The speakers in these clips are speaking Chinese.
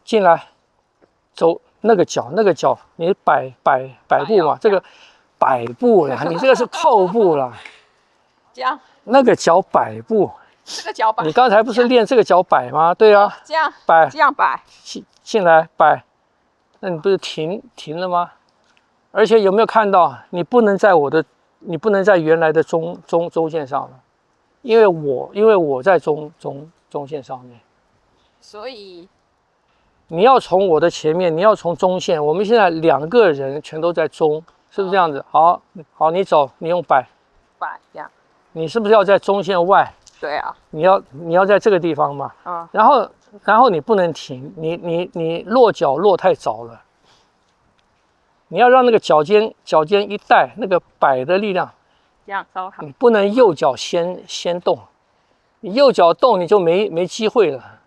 进来，走那个脚，你摆步嘛，这个摆步啦，你这个是靠步啦。这样。那个脚摆步。这个脚摆。你刚才不是练这个脚摆吗？对啊。这样。摆。这样摆。进来摆，那你不是停了吗？而且有没有看到，你不能在原来的中线上了，因为我在中线上面，所以你要从我的前面，你要从中线。我们现在2个人全都在中，是不是这样子？好，你走，你用摆这样。你是不是要在中线外？对啊。你要在这个地方嘛。然后你不能停，你落脚落太早了。你要让那个脚尖一带，那个摆的力量，这样稍好。你不能右脚先动，你右脚动你就没机会了。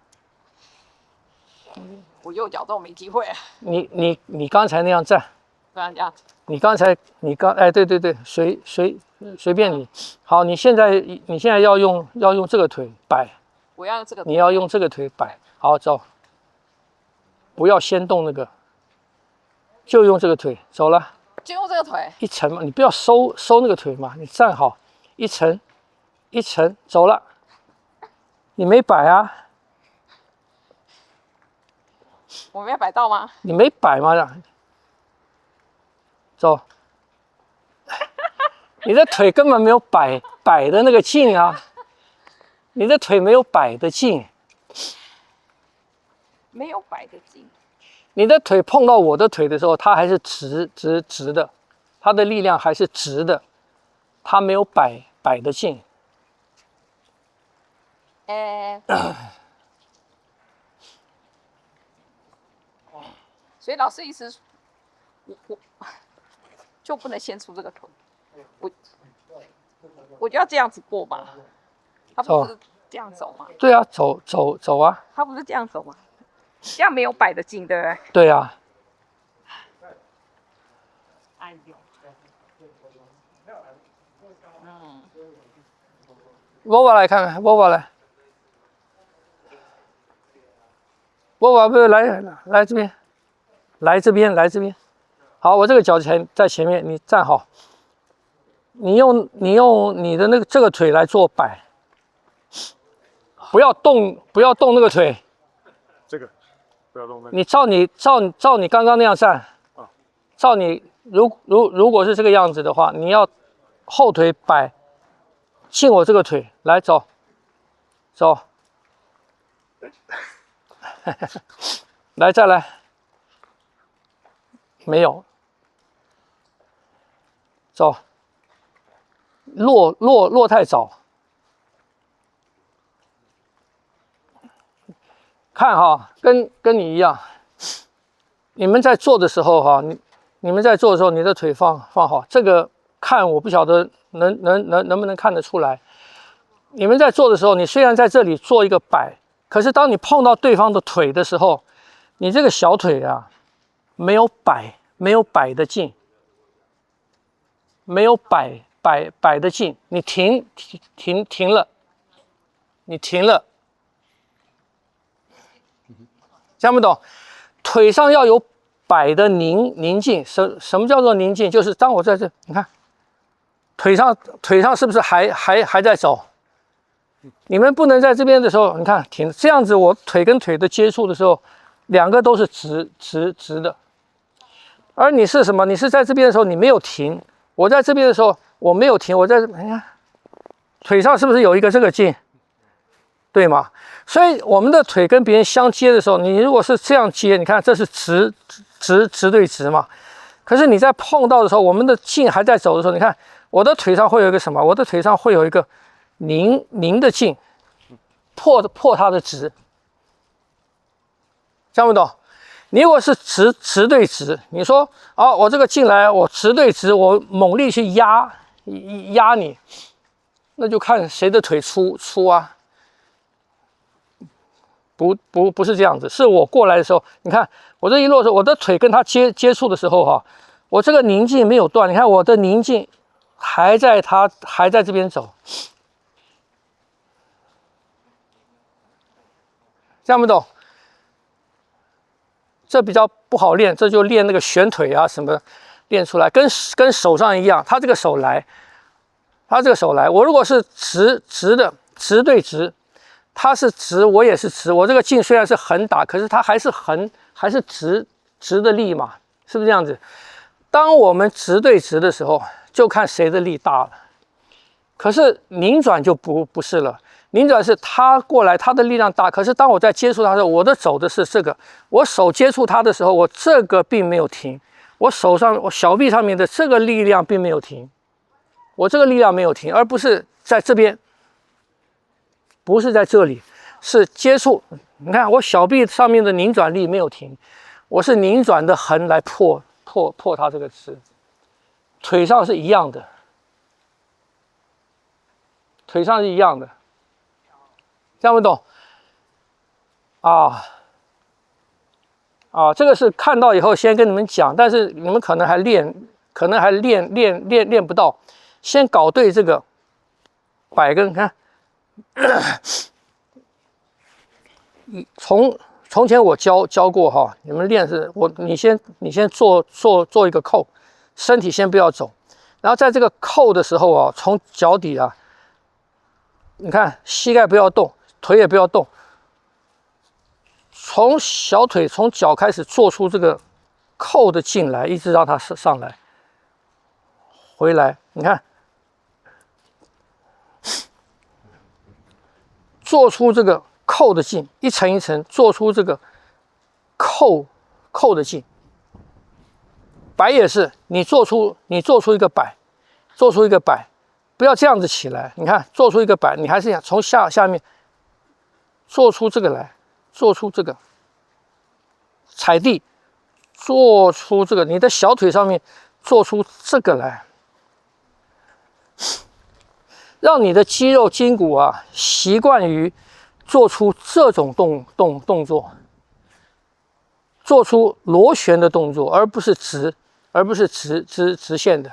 我右脚动没机会。你刚才那样站，不然这样。对，随便你。好，你现在要用这个腿摆。我要用这个。你要用这个腿摆。好，走。不要先动那个。就用这个腿走了，就用这个腿一层嘛，你不要收那个腿嘛，你站好一层走了，你没摆啊？我没有摆到吗？你没摆吗？走，你的腿根本没有摆的那个劲啊，你的腿没有摆的劲，没有摆的劲。你的腿碰到我的腿的时候，它还是直的，它的力量还是直的，它没有摆的劲。所以老师意思，我就不能先出这个腿，我就要这样子过嘛。他不是这样走吗？对啊，走啊。他不是这样走吗？这样没有摆的劲，对不对？对啊。哎呦。波波来看看，波波来。波波不是来这边，来这边。好，我这个脚在前面，你站好。你用你的这个腿来做摆，不要动那个腿。这个不要动那个。你照你刚刚那样站。照你如果是这个样子的话，你要后腿摆进我这个腿来走。来再来。没有。走。落太早。看哈，跟你一样，你们在做的时候哈，你们在做的时候，你的腿放好。这个看我不晓得能不能看得出来。你们在做的时候，你虽然在这里做一个摆，可是当你碰到对方的腿的时候，你这个小腿啊，没有摆的劲，没有摆的劲。你停了，你停了。听不懂？腿上要有摆的宁静。什么叫做宁静？就是当我在这，你看，腿上是不是还在走？你们不能在这边的时候，你看停，这样子我腿跟腿的接触的时候，2个都是直的。而你是什么？你是在这边的时候你没有停，我在这边的时候我没有停，我在这，你看腿上是不是有一个这个劲？对吗？所以我们的腿跟别人相接的时候，你如果是这样接，你看这是直对直嘛。可是你在碰到的时候，我们的劲还在走的时候，你看我的腿上会有一个什么？我的腿上会有一个拧的劲，破它的直。听不懂？你如果是直对直，你说我这个进来，我直对直，我猛力去压你，那就看谁的腿粗啊。不是这样子，是我过来的时候，你看我这一落的时候，我的腿跟他接触的时候哈，我这个宁静没有断，你看我的宁静还在这边走，听不懂？这比较不好练，这就练那个旋腿啊什么练出来，跟手上一样，他这个手来，我如果是直的直对直，他是直，我也是直，我这个劲虽然是横打，可是它还是横，还是直的力嘛，是不是这样子？当我们直对直的时候，就看谁的力大了。可是拧转就不是了，拧转是他过来，他的力量大。可是当我在接触他的时候，我的走的是这个，我手接触他的时候，我这个并没有停，我手上我小臂上面的这个力量并没有停，我这个力量没有停，而不是在这边，不是在这里，是接触。你看我小臂上面的拧转力没有停，我是拧转的横来破它这个直，腿上是一样的。腿上是一样的，这样不懂？这个是看到以后先跟你们讲，但是你们可能还练不到，先搞对这个摆跟看。从前我教过哈，你们练是你先做一个扣，身体先不要走，然后在这个扣的时候啊，从脚底啊。你看，膝盖不要动，腿也不要动，从小腿从脚开始做出这个扣的劲来，一直让它上来，回来。你看，做出这个扣的劲，一层一层做出这个扣的劲。摆也是，你做出一个摆，不要这样子起来，你看，做出一个摆，你还是想从下面做出这个来，做出这个踩地，做出这个，你的小腿上面做出这个来，让你的肌肉筋骨啊习惯于做出这种动作，做出螺旋的动作，而不是直线的。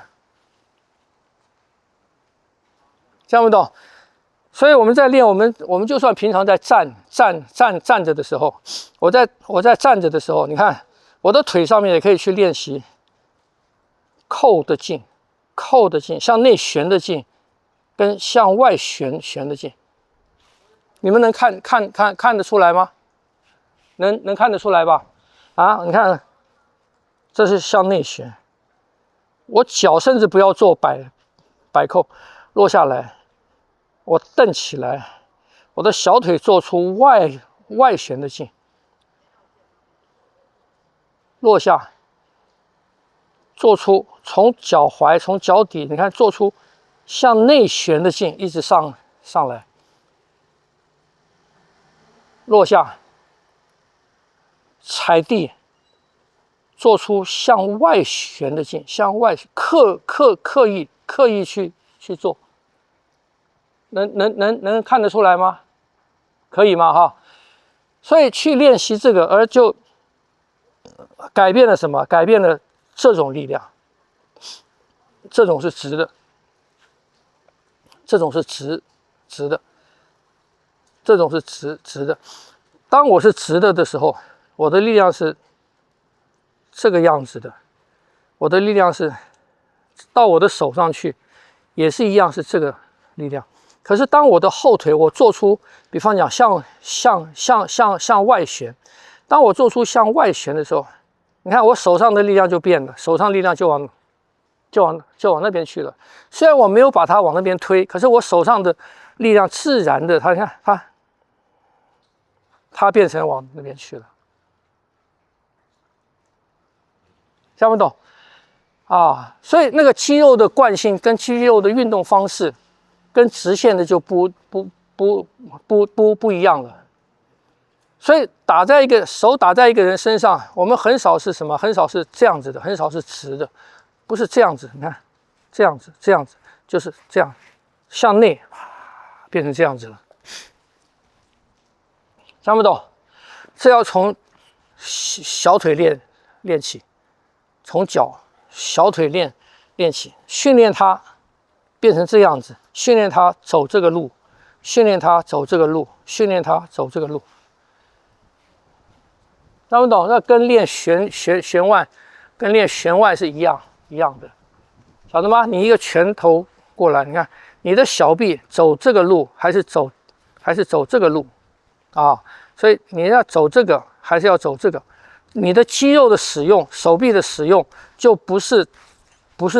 听不懂？所以我们在练，我们就算平常在站着的时候，我在站着的时候，你看我的腿上面也可以去练习扣的劲，向内旋的劲，跟向外旋的劲。你们能看得出来吗？能看得出来吧？你看，这是向内旋，我脚甚至不要做摆扣，落下来。我蹬起来，我的小腿做出外旋的劲，落下，做出从脚踝从脚底，你看做出向内旋的劲，一直上来，落下，踩地，做出向外旋的劲，向外刻意去做。能看得出来吗？可以吗？哈，所以去练习这个，而就改变了什么？改变了这种力量，这种是直的，这种是直的，这种是直的。当我是直的时候，我的力量是这个样子的，我的力量是到我的手上去，也是一样是这个力量。可是当我的后腿我做出，比方讲向外旋，当我做出向外旋的时候，你看我手上的力量就变了，手上力量就往那边去了。虽然我没有把它往那边推，可是我手上的力量自然的，它变成往那边去了。听不懂？所以那个肌肉的惯性跟肌肉的运动方式。跟直线的就不一样了，所以手打在一个人身上，我们很少是什么？很少是这样子的，很少是直的，不是这样子。你看，这样子，就是这样，向内变成这样子了。听不懂？这要从小腿练起，从小腿练起，训练它。变成这样子，训练他走这个路，训练他走这个路，训练他走这个路。懂不懂？那跟练旋腕，跟练旋腕是一样的，晓得吗？你一个拳头过来，你看你的小臂走这个路还是走这个路啊？所以你要走这个还是要走这个？你的肌肉的使用，手臂的使用就不是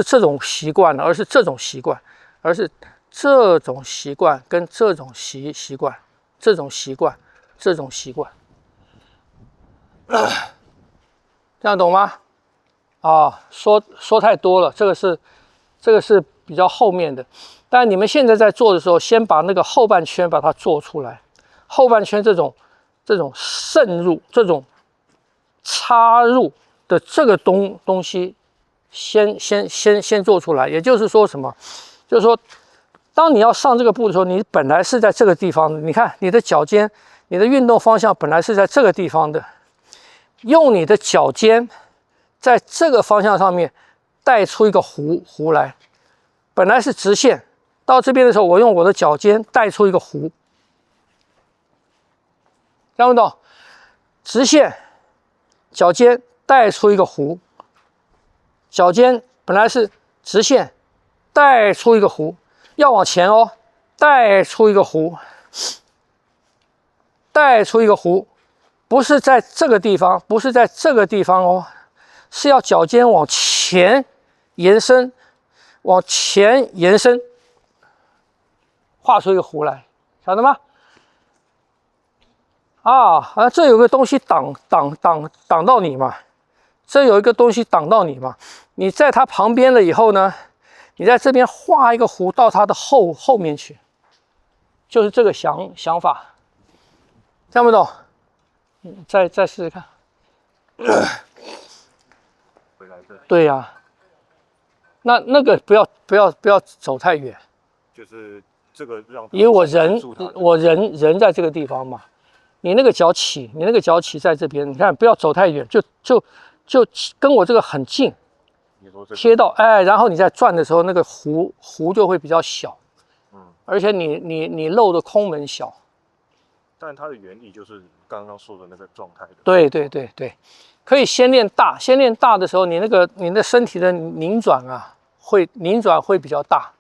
这种习惯了，而是这种习惯，而是这种习惯跟这种习惯，这种习惯，这种习惯。这样懂吗？啊，说太多了，这个是比较后面的。但你们现在在做的时候，先把那个后半圈把它做出来，后半圈这种渗入、这种插入的这个东西，先做出来。也就是说什么？就是说，当你要上这个步的时候，你本来是在这个地方的，你看你的脚尖，你的运动方向本来是在这个地方的。用你的脚尖在这个方向上面带出一个弧来，本来是直线，到这边的时候，我用我的脚尖带出一个弧，听不懂？直线，脚尖带出一个弧，脚尖本来是直线，带出一个弧，要往前哦，带出一个弧，带出一个弧。不是在这个地方，不是在这个地方哦，是要脚尖往前延伸，往前延伸，画出一个弧来，晓得吗？这有个东西挡到你嘛，这有一个东西挡到你嘛，你在它旁边了以后呢，你在这边画一个弧到它的后面去，就是这个想法，听不懂？再试试看。对呀，那个不要走太远，就是这个让，因为我人在这个地方嘛，你那个脚起在这边，你看不要走太远，就跟我这个很近，贴到然后你在转的时候，那个弧就会比较小，而且你漏的空门小。但它的原理就是刚刚说的那个状态的。对，可以先练大，的时候，你的身体的拧转会比较大。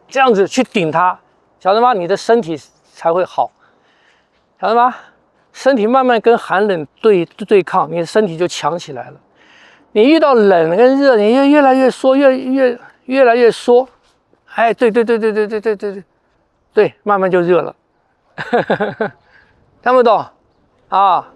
这样子去顶它，晓得吗？你的身体才会好，晓得吗？身体慢慢跟寒冷对抗，你的身体就强起来了。你遇到冷跟热，你越来越缩，越来越缩。对，慢慢就热了，看不懂啊？